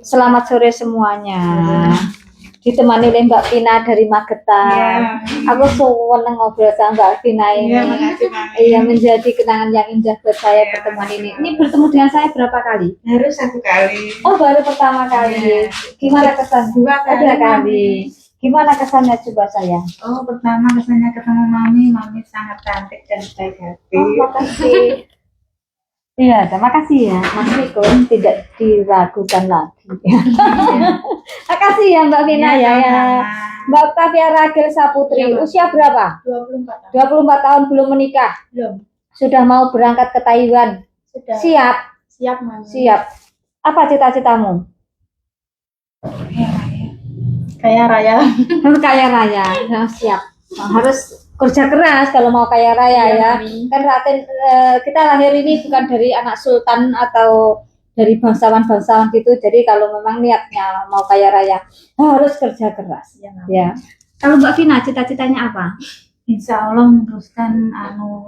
Selamat sore semuanya. Ditemani oleh Mbak Vina dari Magetan. Aku seneng ngobrol sama Mbak Vina ini. Iya, menjadi kenangan yang indah buat saya pertemuan ini. Ini bertemu dengan saya berapa kali? Baru 1 kali. Oh, baru pertama kali. Gimana kesan? 2 kali. 2 kali. Gimana kesannya coba saya? Oh, pertama kesannya ketemu Mami sangat cantik dan baik hati. Oh, makasih. Iya, terima kasih ya, Mas Miko tidak diragukan lagi. Makasih ya Mbak Vina ya. Mbak Octavia Ragil Saputri, Ya, usia berapa? 24 tahun. 24 tahun belum menikah. Belum. Sudah mau berangkat ke Taiwan. Sudah. Siap. Siap, Mami. Siap. Apa cita-citamu? Kaya raya. Kaya raya. Nah, siap. Nah, harus kerja keras kalau mau kaya raya ya. Kan Raten, kita lahir ini bukan dari anak sultan atau dari bangsawan-bangsawan gitu. Jadi kalau memang niatnya mau kaya raya harus kerja keras. Ya. Kalau Mbak Vina cita-citanya apa? Insya Allah meneruskan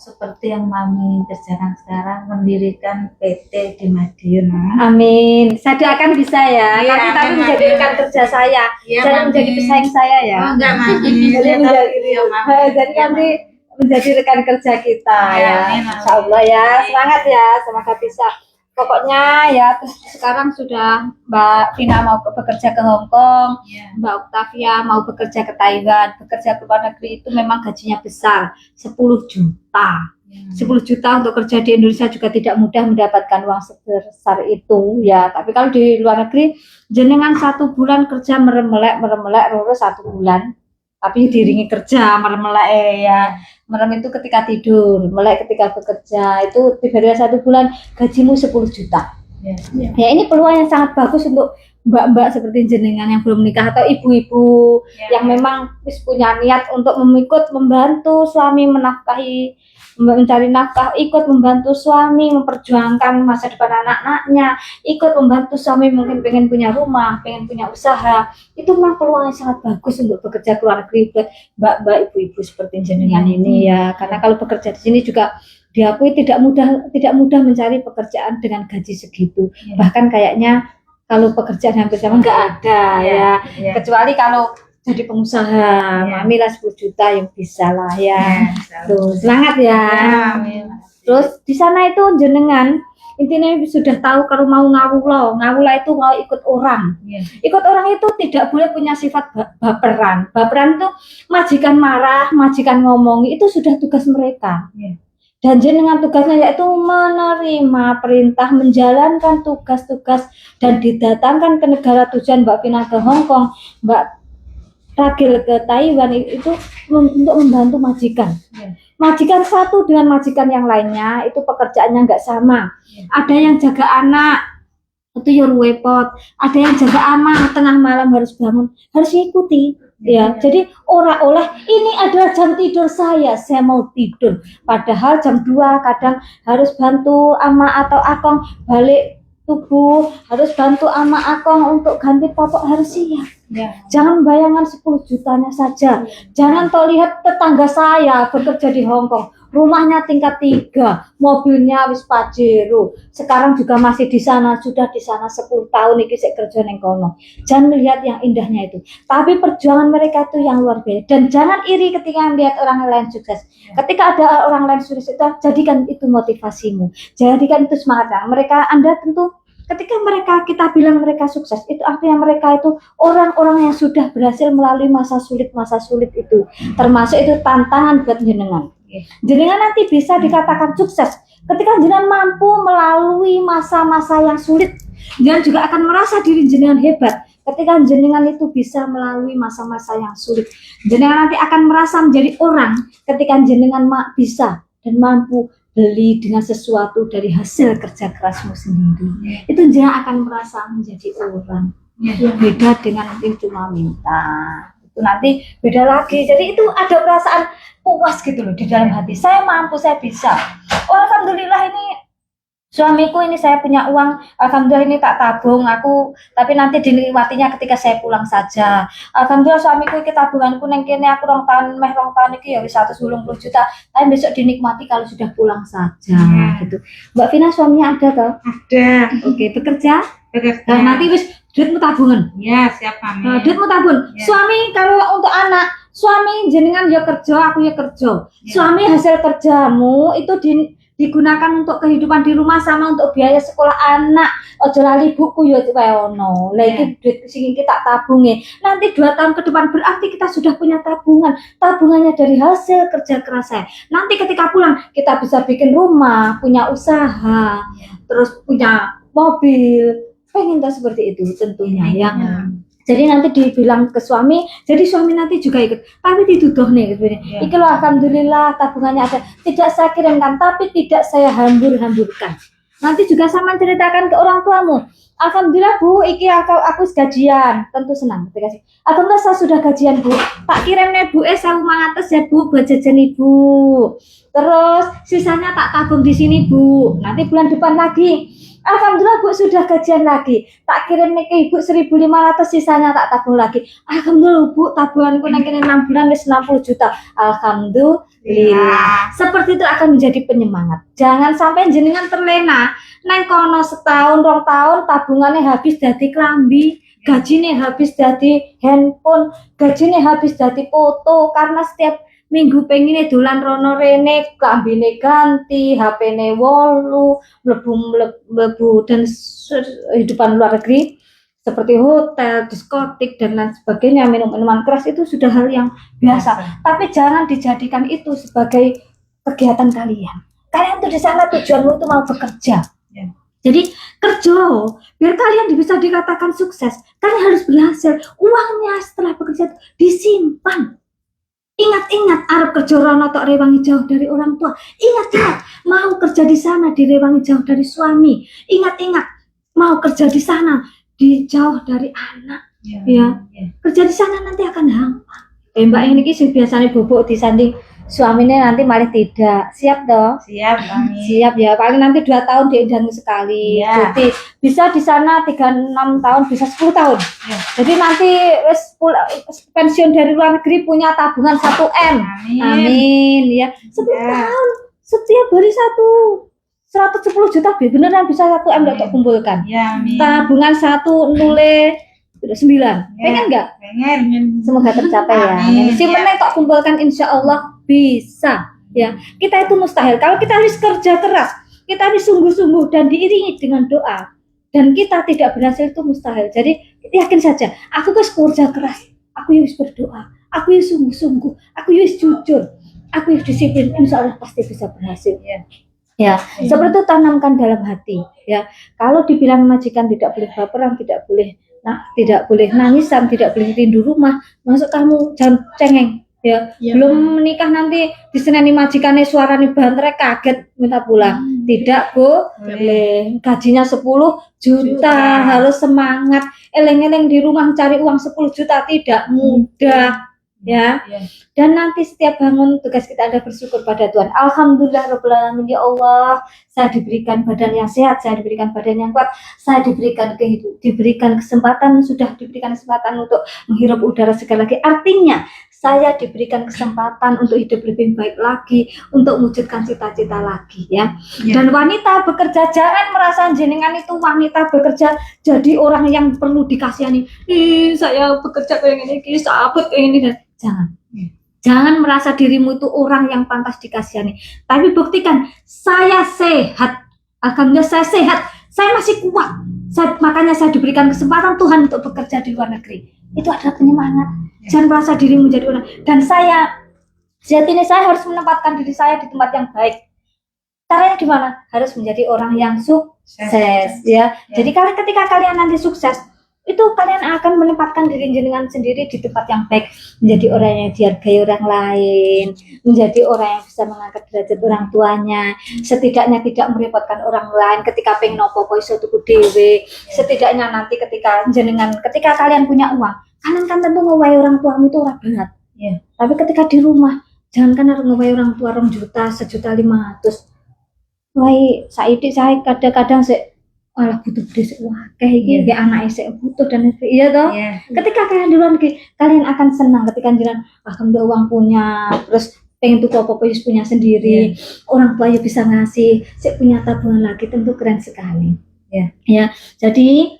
seperti yang Mami kerjakan sekarang, mendirikan PT di Madiun. Amin. Saya doakan bisa ya. Iya, Nanti tapi amin, menjadi amin. rekan kerja saya. Iya, Jangan Mami. menjadi pesaing saya ya. Oh, enggak, Mami. Jadi Saya menjadi, tahu ya, Mami. jadi Iya, nanti menjadi rekan kerja kita Iya, ya. amin, amin. Insya Allah ya. Semangat ya. Semoga bisa. Pokoknya ya sekarang sudah Mbak Vina mau bekerja ke Hong Kong, Iya. Mbak Octavia mau bekerja ke Taiwan. Bekerja ke luar negeri itu memang gajinya besar, 10 juta. 10 juta untuk kerja di Indonesia juga tidak mudah mendapatkan uang sebesar itu ya. Tapi kalau di luar negeri jenengan 1 bulan kerja meremelek lurus 1 bulan. Tapi diiringi kerja meremelek ya. Merem itu ketika tidur, melek ketika bekerja. Itu tiba-tiba 1 bulan gajimu 10 juta. Ya ini peluang yang sangat bagus untuk mbak-mbak seperti jenengan yang belum menikah atau ibu-ibu yang memang punya niat untuk membantu suami menafkahi, mencari nafkah, ikut membantu suami memperjuangkan masa depan anak-anaknya, ikut membantu suami mungkin pengen punya rumah, pengen punya usaha. Itu memang peluang yang sangat bagus untuk bekerja ke luar negeri buat mbak-mbak ibu-ibu seperti jenengan ini ya. Karena kalau bekerja di sini juga diakui tidak mudah mencari pekerjaan dengan gaji segitu. Bahkan kayaknya kalau pekerjaan hampir sama nggak ada ya. Kecuali kalau jadi pengusaha, Mami lah 10 juta yang bisa lah ya. Tuh, semangat ya. Terus di sana itu jenengan intinya sudah tahu kalau mau ngawula itu mau ikut orang. Ikut orang itu tidak boleh punya sifat baperan. Baperan itu majikan marah, majikan ngomongi itu sudah tugas mereka. Dan jenengan tugasnya yaitu menerima perintah, menjalankan tugas-tugas dan didatangkan ke negara tujuan Mbak Vina ke Hong Kong, Mbak Ragil ke Taiwan itu untuk membantu majikan. Majikan satu dengan majikan yang lainnya itu pekerjaannya nggak sama. Ada yang jaga anak itu repot, ada yang jaga anak tengah malam harus bangun, harus ikuti. Ya, jadi orang oleh ini adalah jam tidur saya mau tidur. Padahal jam 2 kadang harus bantu ama atau akong balik tubuh, harus bantu ama akong untuk ganti popok, harus siap. Jangan bayangan 10 jutanya saja. Jangan toh lihat tetangga saya bekerja di Hong Kong, rumahnya tingkat 3, mobilnya wis Pajero. Sekarang juga masih di sana, sudah di sana 10 tahun iki sik kerja ning kono. Jangan melihat yang indahnya itu, tapi perjuangan mereka itu yang luar biasa. Dan jangan iri ketika melihat orang lain sukses. Ketika ada orang lain sukses, jadikan itu motivasimu. Jadikan itu semangatnya. Mereka Anda tentu ketika kita bilang mereka sukses, itu artinya mereka itu orang-orang yang sudah berhasil melalui masa sulit itu. Termasuk itu tantangan buat jenengan. Jenengan nanti bisa dikatakan sukses ketika jenengan mampu melalui masa-masa yang sulit. Jenengan juga akan merasa diri jenengan hebat ketika jenengan itu bisa melalui masa-masa yang sulit. Jenengan nanti akan merasa menjadi orang ketika jenengan bisa dan mampu beli dengan sesuatu dari hasil kerja kerasmu sendiri. Itu jenengan akan merasa menjadi orang. Beda dengan nanti cuma minta. Itu nanti beda lagi. Jadi itu ada perasaan puas gitu loh di dalam hati. Saya mampu, saya bisa. Oh, alhamdulillah ini Suamiku ini saya punya uang, alhamdulillah ini tak tabung aku, tapi nanti dinikmatinya ketika saya pulang saja. Alhamdulillah suamiku iki tabunganku neng kene aku rong tahun iki ya wis 180 juta, tapi besok dinikmati kalau sudah pulang saja gitu. Mbak Vina suaminya ada toh? Ada. Oke, bekerja? Bekerja. Nah, nanti wis duitmu tabungan. Ya, siap kami. Duitmu tabung. Ya. Suami kalau untuk anak, suami jenengan ya kerja, aku ya kerja. Ya. Suami hasil kerjamu itu digunakan untuk kehidupan di rumah sama untuk biaya sekolah anak. Ojo lali buku ya wae ono. Lah iki duit sing kita tabunge. Nanti 2 tahun ke depan berarti kita sudah punya tabungan. Tabungannya dari hasil kerja keras saya. Nanti ketika pulang kita bisa bikin rumah, punya usaha, terus punya mobil. Pengen tahu seperti itu tentunya ya. Jadi nanti dibilang ke suami, jadi suami nanti juga ikut. Tapi dituduh nih, gitu. Iki loh alhamdulillah tabungannya ada. Tidak saya kirimkan, tapi tidak saya hambur-hamburkan. Nanti juga sama ceritakan ke orang tuamu. Alhamdulillah Bu, iki aku gajian, tentu senang. Alhamdulillah saya sudah gajian Bu. Tak kirim nih Bu, 1.500 ya Bu buat jajan Ibu. Terus sisanya tak tabung di sini Bu. Nanti bulan depan lagi. Alhamdulillah Bu sudah gajian lagi. Tak kirim nih ke Ibu 1.500 sisanya tak tabung lagi. Alhamdulillah Bu tabunganku nang kene 6 bulan wis 60 juta. Alhamdulillah. Seperti itu akan menjadi penyemangat. Jangan sampai jenengan terlena nang kono setahun 2 tahun tabungannya habis dadi klambi, gajine habis dadi handphone, gajine habis dadi foto karena setiap minggu pengen dolan rono rene, klambine ganti, HP-ne wolu, mlebu dan kehidupan luar negeri seperti hotel, diskotik dan lain sebagainya, minum-minuman keras itu sudah hal yang biasa. Tapi jangan dijadikan itu sebagai kegiatan kalian. Kalian tuh di sana tujuanmu itu mau bekerja. Jadi kerja biar kalian bisa dikatakan sukses. Kalian harus berhasil. Uangnya setelah bekerja disimpan. Ingat-ingat Arab kerja rono tok rewangi jauh dari orang tua. Ingat-ingat mau kerja di sana direwangi jauh dari suami. Ingat-ingat mau kerja di sana dijauh dari anak. Ya. Kerja di sana nanti akan gampang. Mbak ini sing biasanya bobok disanding suaminya nanti malah tidak. Siap dong? Siap kami. Siap ya. Paling nanti 2 tahun diundangi sekali. Cuti. Bisa di sana 36 tahun, bisa 10 tahun. Jadi nanti pensiun dari luar negeri punya tabungan 1 M. Amin ya. 10 tahun setiap hari 110 juta beneran bisa 1 M untuk kumpulkan. Tabungan 109. Pengen nggak? Pengen. Semoga tercapai ya. Si meneh tak kumpulkan insya Allah bisa ya. Kita itu mustahil kalau kita harus kerja keras, kita harus sungguh-sungguh dan diiringi dengan doa. Dan kita tidak berhasil itu mustahil. Jadi yakin saja, aku harus kerja keras, aku harus berdoa, aku harus sungguh-sungguh, aku harus jujur, aku harus disiplin, insya Allah pasti bisa berhasil. Ya, seperti itu tanamkan dalam hati. Ya, kalau dibilang majikan tidak boleh baperan, tidak boleh nangisan, tidak boleh rindu rumah, masuk kamu jangan cengeng. Ya, belum menikah nanti diseneni majikannya suaranya banter kaget minta pulang. Tidak boleh. Gajinya 10 juta harus semangat. Eleng-eleng di rumah cari uang 10 juta tidak mudah. Ya. Dan nanti setiap bangun tugas kita ada bersyukur pada Tuhan. Alhamdulillah rabbil alamin ya Allah, saya diberikan badan yang sehat, saya diberikan badan yang kuat, saya diberikan kesempatan untuk menghirup udara segar lagi. Artinya saya diberikan kesempatan untuk hidup lebih baik lagi, untuk mewujudkan cita-cita lagi ya. Dan wanita bekerja, jangan merasa jenengan itu wanita bekerja jadi orang yang perlu dikasihani. Saya bekerja kayak gini, sahabat kayak ini dan jangan merasa dirimu itu orang yang pantas dikasihani. Tapi buktikan saya sehat. Alhamdulillah saya sehat, saya masih kuat. Makanya saya diberikan kesempatan Tuhan untuk bekerja di luar negeri. Itu adalah penyemangat. Jangan merasa dirimu jadi orang. Dan saya harus menempatkan diri saya di tempat yang baik. Caranya gimana? Harus menjadi orang yang sukses ya. Jadi ketika kalian nanti sukses, itu kalian akan menempatkan diri jenengan sendiri di tempat yang baik, menjadi orang yang dihargai orang lain, menjadi orang yang bisa mengangkat derajat orang tuanya, setidaknya tidak merepotkan orang lain ketika pengen nopo-nopo iso tuku dhewe. Setidaknya nanti ketika kalian punya uang, kalian kan tentu ngowahi orang tuamu itu ora berat. Tapi ketika di rumah, jangan kan harus ngowahi orang tua 2 juta, 1,5 juta. wae saiki saya kadang-kadang sik malah butuh gede sik wah kayak iki Iya. gak anake sik butuh dan iya toh. Iya. Ketika kalian duluan kalian akan senang ketika jalan kamu udah uang punya terus pengen tuh apa-apa ya punya sendiri orang tua ya bisa ngasih sik punya tabungan lagi tentu keren sekali ya jadi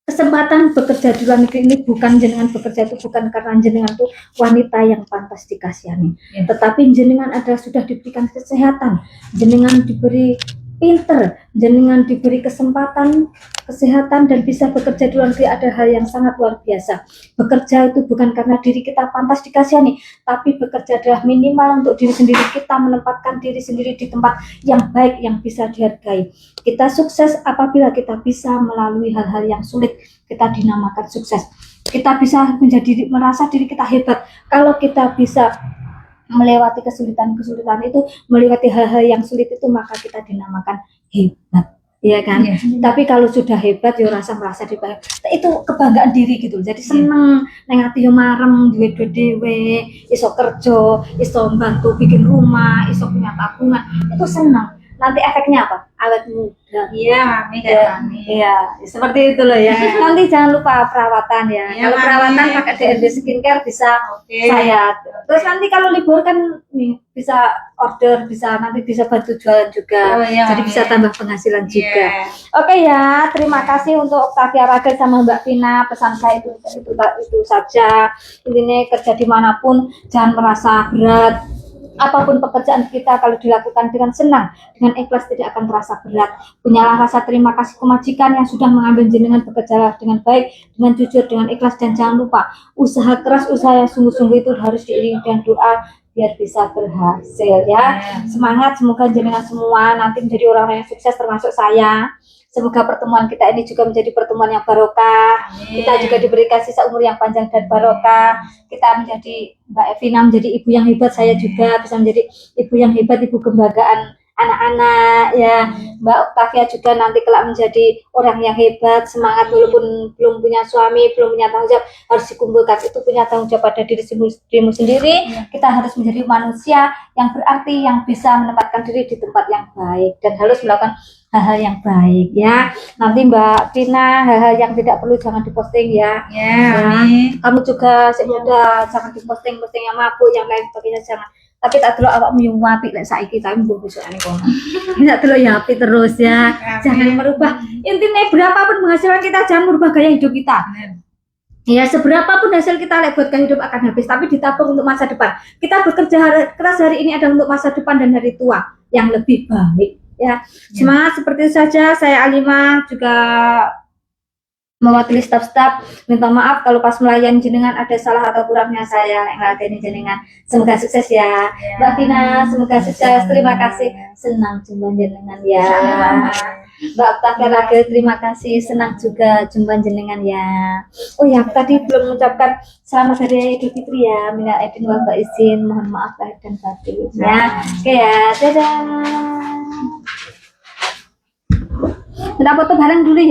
kesempatan bekerja di luar negeri ini bukan jenengan bekerja itu bukan karena jenengan tuh wanita yang pantas dikasihani tetapi jenengan adalah sudah diberikan kesehatan jenengan diberi pinter jenengan diberi kesempatan kesehatan dan bisa bekerja di luar negeri ada hal yang sangat luar biasa bekerja itu bukan karena diri kita pantas dikasihani tapi bekerja adalah minimal untuk diri sendiri kita menempatkan diri sendiri di tempat yang baik yang bisa dihargai kita sukses apabila kita bisa melalui hal-hal yang sulit kita dinamakan sukses kita bisa menjadi merasa diri kita hebat kalau kita bisa melewati kesulitan-kesulitan itu melewati hal-hal yang sulit itu maka kita dinamakan hebat ya kan tapi kalau sudah hebat ya rasa merasa dibayar itu kebanggaan diri gitu jadi seneng neng ati yo marem duwe dhewe iso kerja iso bantu bikin rumah iso punya tabungan itu seneng nanti efeknya apa awet muda Mami kayak Mami. iya seperti itu loh ya nanti jangan lupa perawatan ya kalau perawatan pakai DRD skincare bisa saya terus nanti kalau libur kan nih bisa order bisa nanti bisa bantu jualan juga jadi bisa tambah penghasilan juga oke ya terima kasih untuk Octavia Ragil sama Mbak Vina pesan saya itu saja intinya kerja dimanapun jangan merasa berat apapun pekerjaan kita kalau dilakukan dengan senang, dengan ikhlas tidak akan terasa berat. Punyalah rasa terima kasih ke majikan yang sudah mengambil jenengan bekerja dengan baik, dengan jujur, dengan ikhlas dan jangan lupa usaha keras, usaha yang sungguh-sungguh itu harus diiringi dengan doa biar bisa berhasil ya. Semangat, semoga jenengan semua nanti menjadi orang yang sukses termasuk saya. Semoga pertemuan kita ini juga menjadi pertemuan yang barokah. Kita juga diberikan sisa umur yang panjang dan barokah. Kita menjadi Mbak Evina menjadi ibu yang hebat, saya juga bisa menjadi ibu yang hebat, ibu kebanggaan anak-anak ya. Mbak Octavia juga nanti kelak menjadi orang yang hebat, semangat walaupun belum punya suami, belum punya tanggung jawab harus dikumpulkan itu punya tanggung jawab pada dirimu sendiri. Kita harus menjadi manusia yang berarti yang bisa menempatkan diri di tempat yang baik dan harus melakukan hal-hal yang baik ya. Nanti Mbak Vina hal-hal yang tidak perlu jangan diposting ya. Kamu juga muda jangan diposting yang mabuk yang lain sebagainya jangan. Tapi tak delok awakmu yo apik lek saiki tapi mbok besokane kono. Tak delok ya apik terus ya. Jangan merubah intinya berapapun penghasilan kita jangan merubah gaya hidup kita. Ya seberapapun hasil kita lek buat gaya hidup akan habis tapi ditabung untuk masa depan. Kita bekerja keras hari ini adalah untuk masa depan dan hari tua yang lebih baik. Ya, semangat seperti itu saja. Saya Alima juga mewakili staf-staf minta maaf kalau pas melayani jenengan ada salah atau kurangnya saya ngeladeni jenengan. Semoga sukses ya. Mbak Vina, semoga sukses. Terima kasih. Senang jumpa jenengan ya. Mbak Octavia Ragil, terima kasih. Senang juga jumpa jenengan ya. Oh ya, tadi belum mengucapkan selamat hari Idul Fitri ya. Minal aidin wal faizin. Mohon maaf lahir dan batin ya. Oke ya, dadah. Kita foto bareng dulu ya.